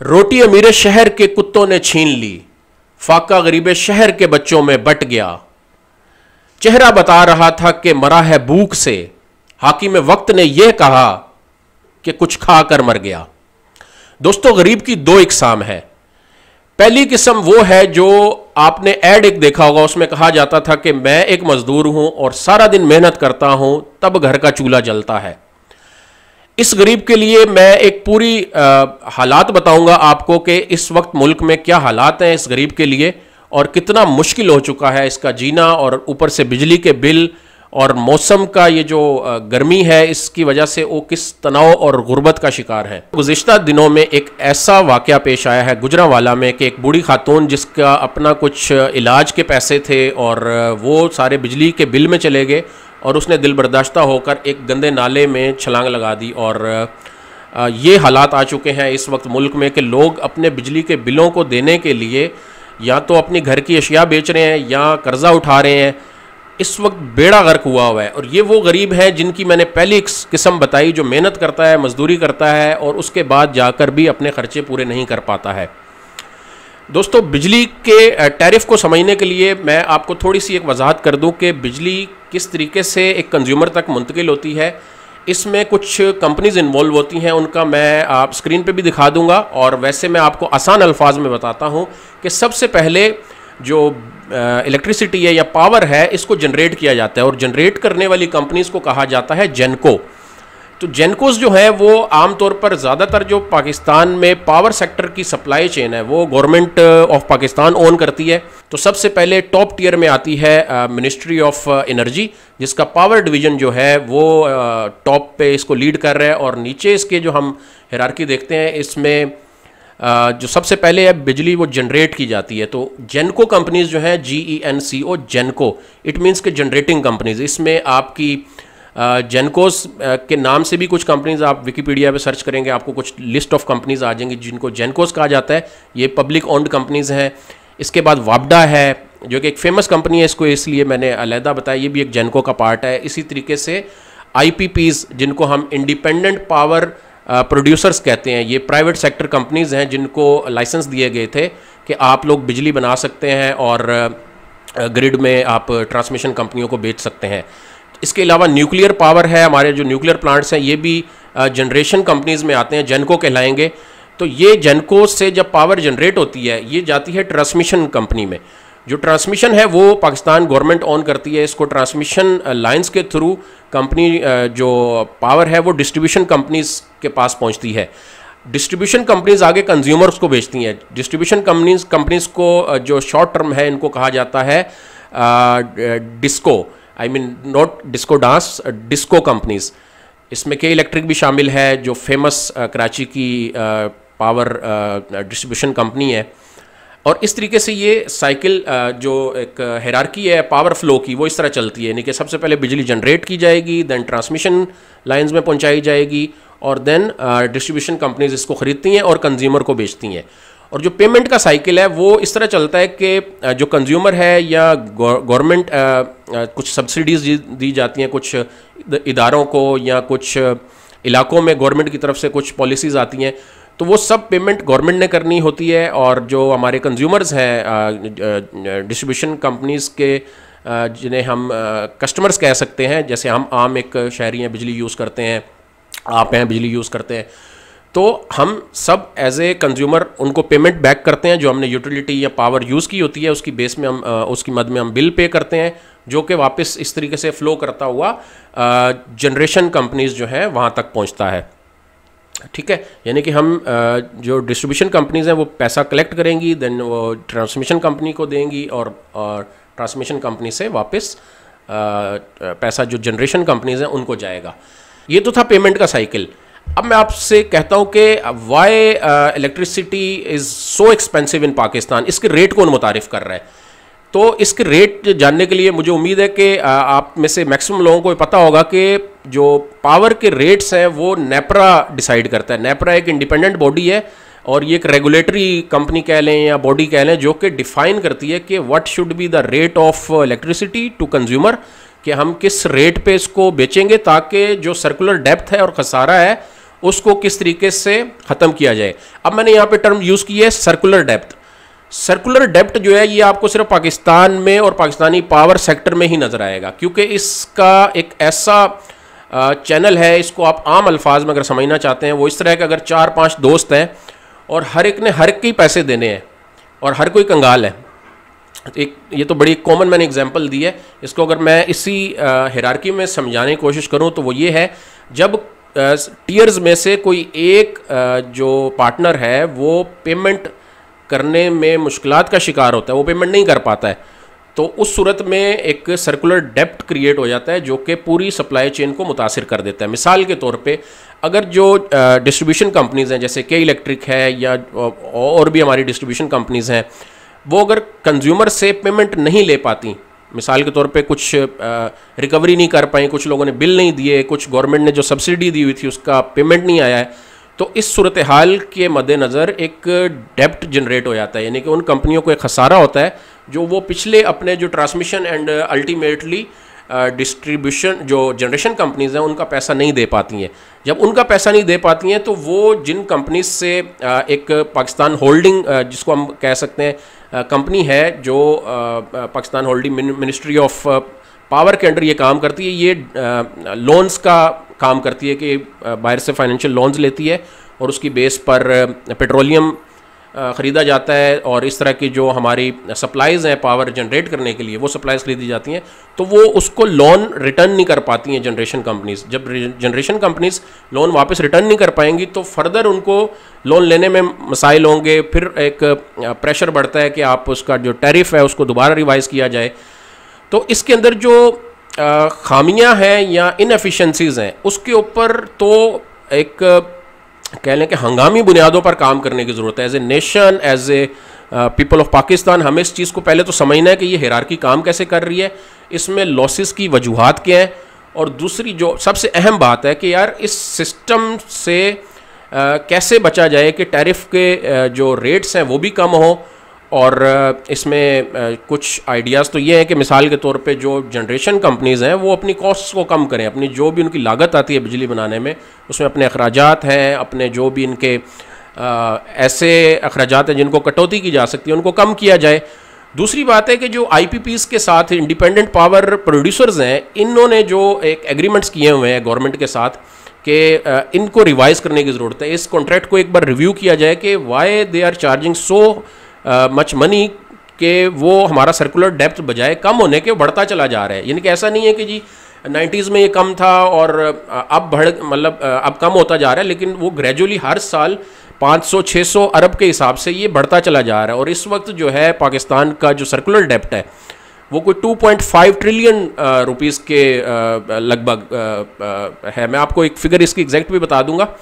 रोटी अमीरे शहर के कुत्तों ने छीन ली, फाका गरीबे शहर के बच्चों में बट गया। चेहरा बता रहा था कि मरा है भूख से, हाकिम वक्त ने यह कहा कि कुछ खाकर मर गया। दोस्तों, गरीब की दो इकसाम है। पहली किस्म वो है जो आपने ऐड एक देखा होगा, उसमें कहा जाता था कि मैं एक मजदूर हूं और सारा दिन मेहनत करता हूं तब घर का चूल्हा जलता है। इस गरीब के लिए मैं एक पूरी हालात बताऊंगा आपको कि इस वक्त मुल्क में क्या हालात हैं इस गरीब के लिए और कितना मुश्किल हो चुका है इसका जीना, और ऊपर से बिजली के बिल और मौसम का ये जो गर्मी है इसकी वजह से वो किस तनाव और गुर्बत का शिकार है। गुज़िश्ता दिनों में एक ऐसा वाक़या पेश आया है गुजरांवाला में कि एक बूढ़ी खातून जिसका अपना कुछ इलाज के पैसे थे और वो सारे बिजली के बिल में चले गए और उसने दिल बर्दाश्ता होकर एक गंदे नाले में छलांग लगा दी। और ये हालात आ चुके हैं इस वक्त मुल्क में कि लोग अपने बिजली के बिलों को देने के लिए या तो अपनी घर की अशिया बेच रहे हैं या कर्जा उठा रहे हैं। इस वक्त बेड़ा गर्क हुआ है और ये वो गरीब है जिनकी मैंने पहली किस्म बताई, जो मेहनत करता है, मजदूरी करता है और उसके बाद जाकर भी अपने खर्चे पूरे नहीं कर पाता है। दोस्तों, बिजली के टैरिफ को समझने के लिए मैं आपको थोड़ी सी एक वजाहत कर दूं कि बिजली किस तरीके से एक कंज्यूमर तक मुंतकिल होती है। इसमें कुछ कंपनीज इन्वॉल्व होती हैं, उनका मैं आप स्क्रीन पे भी दिखा दूंगा और वैसे मैं आपको आसान अल्फाज में बताता हूं कि सबसे पहले जो इलेक्ट्रिसिटी है या पावर है इसको जनरेट किया जाता है और जनरेट करने वाली कंपनीज को कहा जाता है जेनको। तो जेनकोस जो है वो आमतौर पर ज़्यादातर जो पाकिस्तान में पावर सेक्टर की सप्लाई चेन है वो गवर्नमेंट ऑफ पाकिस्तान ओन करती है। तो सबसे पहले टॉप टियर में आती है मिनिस्ट्री ऑफ एनर्जी, जिसका पावर डिवीज़न जो है वो टॉप पे इसको लीड कर रहा है। और नीचे इसके जो हम हिरार्की देखते हैं इसमें जो सबसे पहले है बिजली वो जनरेट की जाती है। तो जेनको कंपनीज जो हैं GENCO जेनको, इट मीन्स के जनरेटिंग कंपनीज। इसमें आपकी जेनकोस के नाम से भी कुछ कंपनीज आप विकिपीडिया पे सर्च करेंगे आपको कुछ लिस्ट ऑफ कंपनीज आ जाएंगी जिनको जेनकोस कहा जाता है। ये पब्लिक ओन्ड कंपनीज हैं। इसके बाद वापडा है जो कि एक फेमस कंपनी है, इसको इसलिए मैंने अलहदा बताया, ये भी एक जेनको का पार्ट है। इसी तरीके से IPPs जिनको हम इंडिपेंडेंट पावर प्रोड्यूसर्स कहते हैं, ये प्राइवेट सेक्टर कंपनीज हैं जिनको लाइसेंस दिए गए थे कि आप लोग बिजली बना सकते हैं और ग्रिड में आप ट्रांसमिशन कंपनियों को बेच सकते हैं। इसके अलावा न्यूक्लियर पावर है, हमारे जो न्यूक्लियर प्लांट्स हैं ये भी जनरेशन कंपनीज में आते हैं, जेनको कहलाएंगे। तो ये जेनको से जब पावर जनरेट होती है ये जाती है ट्रांसमिशन कंपनी में। जो ट्रांसमिशन है वो पाकिस्तान गवर्नमेंट ऑन करती है, इसको ट्रांसमिशन लाइंस के थ्रू कंपनी जो पावर है वो डिस्ट्रीब्यूशन कंपनीज के पास पहुंचती है। डिस्ट्रीब्यूशन कंपनीज आगे कंज्यूमर्स को बेचती हैं। डिस्ट्रीब्यूशन कंपनीज को जो शॉर्ट टर्म है इनको कहा जाता है disco, I mean not disco dance, disco companies. इसमें के इलेक्ट्रिक भी शामिल है जो फेमस कराची की पावर डिस्ट्रीब्यूशन कंपनी है। और इस तरीके से ये साइकिल जो एक हायरार्की है पावर फ्लो की वो इस तरह चलती है, यानी कि सबसे पहले बिजली जनरेट की जाएगी, देन ट्रांसमिशन लाइंस में पहुंचाई जाएगी और देन डिस्ट्रीब्यूशन कंपनीज इसको ख़रीदती हैं और कंज्यूमर को बेचती हैं। और जो पेमेंट का साइकिल है वो इस तरह चलता है कि जो कंज्यूमर है या गवर्नमेंट कुछ सब्सिडीज़ दी जाती हैं कुछ इदारों को या कुछ इलाकों में गवर्नमेंट की तरफ से कुछ पॉलिसीज़ आती हैं, तो वो सब पेमेंट गवर्नमेंट ने करनी होती है। और जो हमारे कंज्यूमर्स हैं डिस्ट्रीब्यूशन कंपनीज़ के जिन्हें हम कस्टमर्स कह सकते हैं, जैसे हम आम एक शहरी हैं बिजली यूज़ करते हैं, आप हैं बिजली यूज़ करते हैं, तो हम सब एज ए कंज्यूमर उनको पेमेंट बैक करते हैं जो हमने यूटिलिटी या पावर यूज़ की होती है, उसकी बेस में हम उसकी मद में हम बिल पे करते हैं जो कि वापस इस तरीके से फ़्लो करता हुआ जनरेशन कंपनीज़ जो हैं वहाँ तक पहुँचता है। ठीक है, यानी कि हम जो डिस्ट्रीब्यूशन कंपनीज़ हैं वो पैसा कलेक्ट करेंगी, देन वो ट्रांसमिशन कंपनी को देंगी और ट्रांसमिशन कंपनी से वापस पैसा जो जनरेशन कंपनीज़ हैं उनको जाएगा। ये तो था पेमेंट का साइकिल। अब मैं आपसे कहता हूँ कि why electricity is so expensive in Pakistan, इसके रेट कौन मुतारिफ़ कर रहा है। तो इसके रेट जानने के लिए मुझे उम्मीद है कि आप में से मैक्सिमम लोगों को पता होगा कि जो पावर के रेट्स हैं वो नेपरा डिसाइड करता है। नेपरा एक इंडिपेंडेंट बॉडी है और ये एक रेगुलेटरी कंपनी कह लें या बॉडी कह लें जो कि डिफ़ाइन करती है कि what should be the rate of electricity to consumer, कि हम किस रेट पे इसको बेचेंगे ताकि जो सर्कुलर डेप्थ है और खसारा है उसको किस तरीके से ख़त्म किया जाए। अब मैंने यहाँ पे टर्म यूज़ की है सर्कुलर डेप्थ। सर्कुलर डेप्थ जो है ये आपको सिर्फ पाकिस्तान में और पाकिस्तानी पावर सेक्टर में ही नज़र आएगा, क्योंकि इसका एक ऐसा चैनल है, इसको आप आम अल्फाज में अगर समझना चाहते हैं वो इस तरह के, अगर 4-5 दोस्त हैं और हर एक ने हर एक के पैसे देने हैं और हर कोई कंगाल है। एक ये तो बड़ी कॉमन मैंने एग्जांपल दी है, इसको अगर मैं इसी हिरार्की में समझाने की कोशिश करूं तो वो ये है, जब टीयर्स में से कोई एक जो पार्टनर है वो पेमेंट करने में मुश्किलात का शिकार होता है, वो पेमेंट नहीं कर पाता है, तो उस सूरत में एक सर्कुलर डेप्थ क्रिएट हो जाता है जो कि पूरी सप्लाई चेन को मुतासिर कर देता है। मिसाल के तौर पे अगर जो डिस्ट्रीब्यूशन कंपनीज़ हैं जैसे के इलेक्ट्रिक है या और भी हमारी डिस्ट्रीब्यूशन कंपनीज़ हैं, वो अगर कंज्यूमर से पेमेंट नहीं ले पाती, मिसाल के तौर पे कुछ रिकवरी नहीं कर पाई, कुछ लोगों ने बिल नहीं दिए, कुछ गवर्नमेंट ने जो सब्सिडी दी हुई थी उसका पेमेंट नहीं आया है, तो इस सूरत हाल के मद्देनज़र एक डेप्ट जनरेट हो जाता है, यानी कि उन कंपनियों को एक खसारा होता है जो वो पिछले अपने जो ट्रांसमिशन एंड अल्टीमेटली डिस्ट्रीब्यूशन जो जनरेशन कंपनीज़ हैं उनका पैसा नहीं दे पाती हैं। जब उनका पैसा नहीं दे पाती हैं तो वो जिन कंपनीज से एक पाकिस्तान होल्डिंग जिसको हम कह सकते हैं कंपनी है जो Pakistan holding ministry of power के अंडर ये काम करती है, ये लोन्स का काम करती है कि बाहर से फाइनेंशियल लोन्स लेती है और उसकी बेस पर पेट्रोलियम ख़रीदा जाता है और इस तरह की जो हमारी सप्लाइज़ हैं पावर जनरेट करने के लिए वो सप्लाइज़ ख़रीदी जाती हैं, तो वो उसको लोन रिटर्न नहीं कर पाती हैं जनरेशन कंपनीज़। जब जनरेशन कंपनीज़ लोन वापस रिटर्न नहीं कर पाएंगी तो फर्दर उनको लोन लेने में मसाइल होंगे, फिर एक प्रेशर बढ़ता है कि आप उसका जो टैरिफ है उसको दोबारा रिवाइज़ किया जाए। तो इसके अंदर जो खामियां हैं या इनएफिशिएंसीज़ हैं उसके ऊपर तो एक कह लें कि हंगामी बुनियादों पर काम करने की ज़रूरत है। As a nation, as a people of Pakistan हमें इस चीज़ को पहले तो समझना है कि ये हिरार्की काम कैसे कर रही है, इसमें लॉसेस की वजूहात क्या हैं, और दूसरी जो सबसे अहम बात है कि यार इस सिस्टम से कैसे बचा जाए कि टैरिफ के जो रेट्स हैं वो भी कम हो। और इसमें कुछ आइडियाज़ तो ये हैं कि मिसाल के तौर पे जो जनरेशन कंपनीज़ हैं वो अपनी कॉस्ट को कम करें, अपनी जो भी उनकी लागत आती है बिजली बनाने में उसमें अपने अखराजात हैं, अपने जो भी इनके ऐसे अखराजात हैं जिनको कटौती की जा सकती है उनको कम किया जाए। दूसरी बात है कि जो IPPs के साथ इंडिपेंडेंट पावर प्रोड्यूसर्स हैं इन्होंने जो एक एग्रीमेंट्स किए हुए हैं गवर्नमेंट के साथ कि इनको रिवाइज़ करने की ज़रूरत है, इस कॉन्ट्रैक्ट को एक बार रिव्यू किया जाए कि why they are charging so much money के वो हमारा सर्कुलर डेप्थ बजाय कम होने के बढ़ता चला जा रहा है। यानी कि ऐसा नहीं है कि जी 90s में ये कम था और अब अब कम होता जा रहा है, लेकिन वो ग्रेजुअली हर साल 500-600 अरब के हिसाब से ये बढ़ता चला जा रहा है। और इस वक्त जो है पाकिस्तान का जो सर्कुलर डेप्थ है वो कोई 2.5 ट्रिलियन रुपीज़ के लगभग है। मैं आपको एक फिगर इसकी एग्जैक्ट भी बता दूंगा।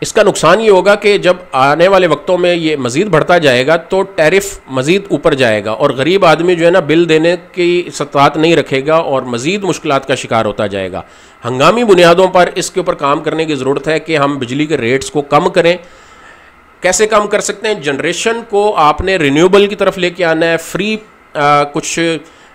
इसका नुकसान ये होगा कि जब आने वाले वक्तों में ये मज़ीद बढ़ता जाएगा तो टैरिफ मज़ीद ऊपर जाएगा और गरीब आदमी जो है ना बिल देने की सत्तात नहीं रखेगा और मज़ीद मुश्किलात का शिकार होता जाएगा। हंगामी बुनियादों पर इसके ऊपर काम करने की ज़रूरत है कि हम बिजली के रेट्स को कम करें। कैसे कम कर सकते हैं? जनरेशन को आपने रिन्यूएबल की तरफ लेके आना है। फ्री कुछ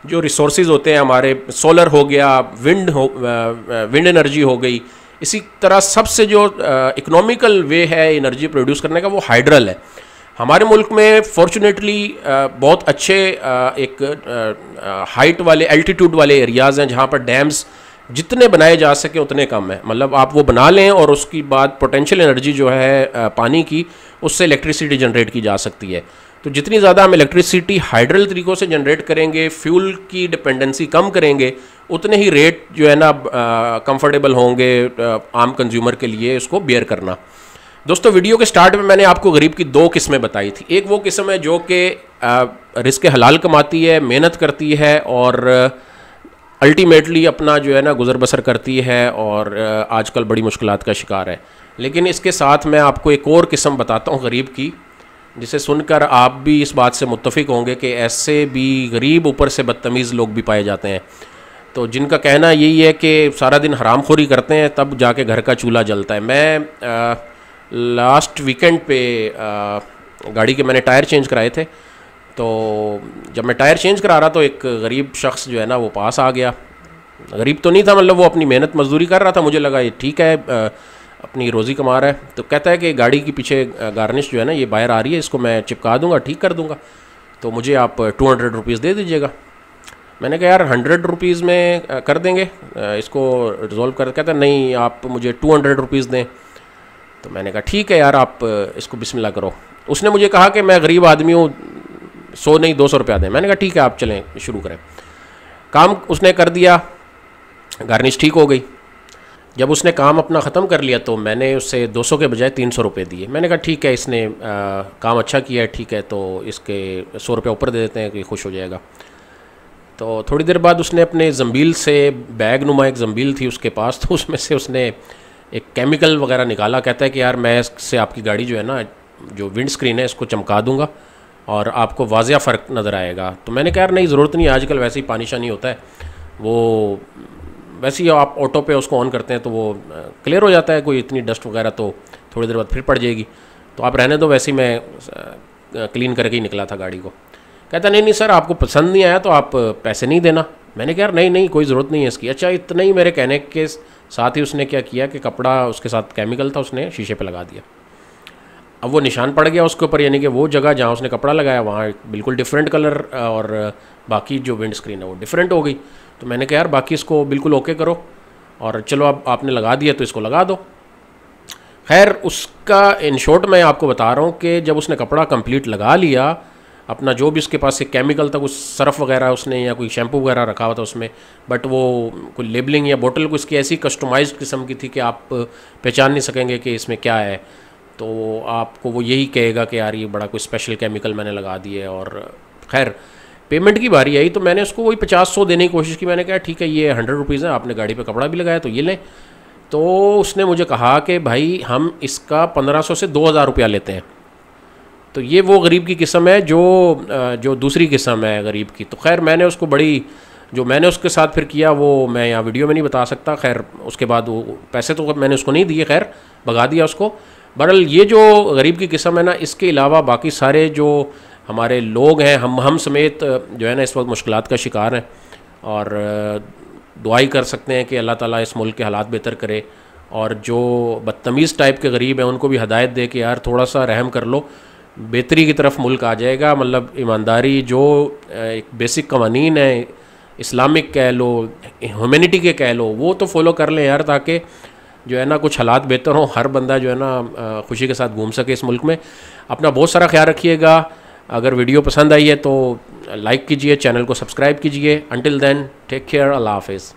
जो रिसोर्सेज होते हैं हमारे, सोलर हो गया, विंड एनर्जी हो गई, इसी तरह सबसे जो इकोनॉमिकल वे है एनर्जी प्रोड्यूस करने का वो हाइड्रल है। हमारे मुल्क में फॉर्चुनेटली बहुत अच्छे एक हाइट वाले एल्टीट्यूड वाले एरियाज़ हैं जहाँ पर डैम्स जितने बनाए जा सके उतने कम है। मतलब आप वो बना लें और उसकी बाद पोटेंशियल एनर्जी जो है पानी की उससे इलेक्ट्रिसिटी जनरेट की जा सकती है। तो जितनी ज़्यादा हम इलेक्ट्रिसिटी हाइड्रल तरीक़ों से जनरेट करेंगे, फ्यूल की डिपेंडेंसी कम करेंगे, उतने ही रेट जो है ना कंफर्टेबल होंगे आम कंज्यूमर के लिए इसको बेयर करना। दोस्तों वीडियो के स्टार्ट में मैंने आपको गरीब की 2 किस्में बताई थी। एक वो किस्म है जो कि रिस्क हलाल कमाती है, मेहनत करती है और अल्टीमेटली अपना जो है ना गुजर बसर करती है और आजकल बड़ी मुश्किलात का शिकार है। लेकिन इसके साथ मैं आपको एक और किस्म बताता हूँ गरीब की, जिसे सुनकर आप भी इस बात से मुत्तफिक होंगे कि ऐसे भी गरीब ऊपर से बदतमीज़ लोग भी पाए जाते हैं। तो जिनका कहना यही है कि सारा दिन हरामखोरी करते हैं तब जाके घर का चूल्हा जलता है। मैं लास्ट वीकेंड पे गाड़ी के मैंने टायर चेंज कराए थे, तो जब मैं टायर चेंज करा रहा तो एक गरीब शख्स जो है ना वो पास आ गया। गरीब तो नहीं था, मतलब वो अपनी मेहनत मजदूरी कर रहा था। मुझे लगा ये ठीक है, अपनी रोज़ी कमा रहा है। तो कहता है कि गाड़ी के पीछे गार्निश जो है ना ये बाहर आ रही है, इसको मैं चिपका दूंगा, ठीक कर दूंगा, तो मुझे आप 200 रुपीज़ दे दीजिएगा। मैंने कहा यार 100 रुपीज़ में कर देंगे इसको रिजॉल्व कर। कहता नहीं आप मुझे 200 रुपीज़ दें। तो मैंने कहा ठीक है यार आप इसको बिस्मिल्लाह करो। उसने मुझे कहा कि मैं गरीब आदमी हूँ, 100 नहीं 200 रुपया दें। मैंने कहा ठीक है आप चलें शुरू करें। काम उसने कर दिया, गार्निश ठीक हो गई। जब उसने काम अपना ख़त्म कर लिया तो मैंने उससे 200 के बजाय 300 रुपये दिए। मैंने कहा ठीक है इसने काम अच्छा किया है, ठीक है तो इसके 100 रुपये ऊपर दे देते हैं कि खुश हो जाएगा। तो थोड़ी देर बाद उसने अपने ज़ंबील से, बैग नुमा एक ज़ंबील थी उसके पास, तो उसमें से उसने एक केमिकल वगैरह निकाला। कहता है कि यार मैं इससे आपकी गाड़ी जो है ना, जो विंड स्क्रीन है इसको चमका दूंगा और आपको वाज़िया फ़र्क नज़र आएगा। तो मैंने कहा यार नहीं ज़रूरत नहीं, आजकल वैसे ही पानी शानी होता है, वो वैसे ही आप ऑटो पे उसको ऑन करते हैं तो वो क्लियर हो जाता है, कोई इतनी डस्ट वगैरह तो थोड़ी देर बाद फिर पड़ जाएगी, तो आप रहने दो, वैसे ही मैं क्लीन करके ही निकला था गाड़ी को। कहता नहीं नहीं सर आपको पसंद नहीं आया तो आप पैसे नहीं देना। मैंने कहा यार नहीं नहीं कोई ज़रूरत नहीं है इसकी। अच्छा इतना ही मेरे कहने के साथ ही उसने क्या किया कि कपड़ा उसके साथ केमिकल था उसने शीशे पे लगा दिया। अब वो निशान पड़ गया उसके ऊपर, यानी कि वो जगह जहाँ उसने कपड़ा लगाया वहाँ बिल्कुल डिफरेंट कलर और बाकी जो विंड स्क्रीन है वो डिफरेंट हो गई। तो मैंने कहा यार बाकी इसको बिल्कुल ओके करो और चलो अब आपने लगा दिया तो इसको लगा दो। खैर उसका इन शॉर्ट मैं आपको बता रहा हूँ कि जब उसने कपड़ा कंप्लीट लगा लिया, अपना जो भी उसके पास एक केमिकल था, कुछ सरफ वगैरह उसने या कोई शैम्पू वगैरह रखा हुआ था उसमें, बट वो कोई लेबलिंग या बोतल को इसकी ऐसी कस्टमाइज्ड किस्म की थी कि आप पहचान नहीं सकेंगे कि इसमें क्या है। तो आपको वो यही कहेगा कि यार ये बड़ा कोई स्पेशल केमिकल मैंने लगा दिए। और खैर पेमेंट की बारी आई तो मैंने उसको वही 50-100 देने की कोशिश की। मैंने कहा ठीक है ये 100 रुपीज़ है, आपने गाड़ी पे कपड़ा भी लगाया तो ये लें। तो उसने मुझे कहा कि भाई हम इसका 1500 से 2000 रुपया लेते हैं। तो ये वो गरीब की किस्म है जो दूसरी किस्म है गरीब की। तो खैर मैंने उसको बड़ी, जो मैंने उसके साथ फिर किया वो मैं यहाँ वीडियो में नहीं बता सकता। खैर उसके बाद वो पैसे तो मैंने उसको नहीं दिए, खैर भगा दिया उसको। बहरहाल ये जो गरीब की किस्म है ना, इसके अलावा बाकी सारे जो हमारे लोग हैं, हम समेत जो है ना इस वक्त मुश्किलात का शिकार हैं, और दुआई कर सकते हैं कि अल्लाह ताला इस मुल्क के हालात बेहतर करे। और जो बदतमीज़ टाइप के गरीब हैं उनको भी हदायत दे कि यार थोड़ा सा रहम कर लो, बेहतरी की तरफ मुल्क आ जाएगा। मतलब ईमानदारी जो एक बेसिक कवानीन है, इस्लामिक कह लो, ह्यूमैनिटी के कह लो, वो तो फॉलो कर लें यार, ताकि जो है ना कुछ हालात बेहतर हों, हर बंदा जो है ना खुशी के साथ घूम सके इस मुल्क में। अपना बहुत सारा ख्याल रखिएगा। अगर वीडियो पसंद आई है तो लाइक कीजिए, चैनल को सब्सक्राइब कीजिए। अंटिल देन टेक केयर, अल्लाह हाफिज़।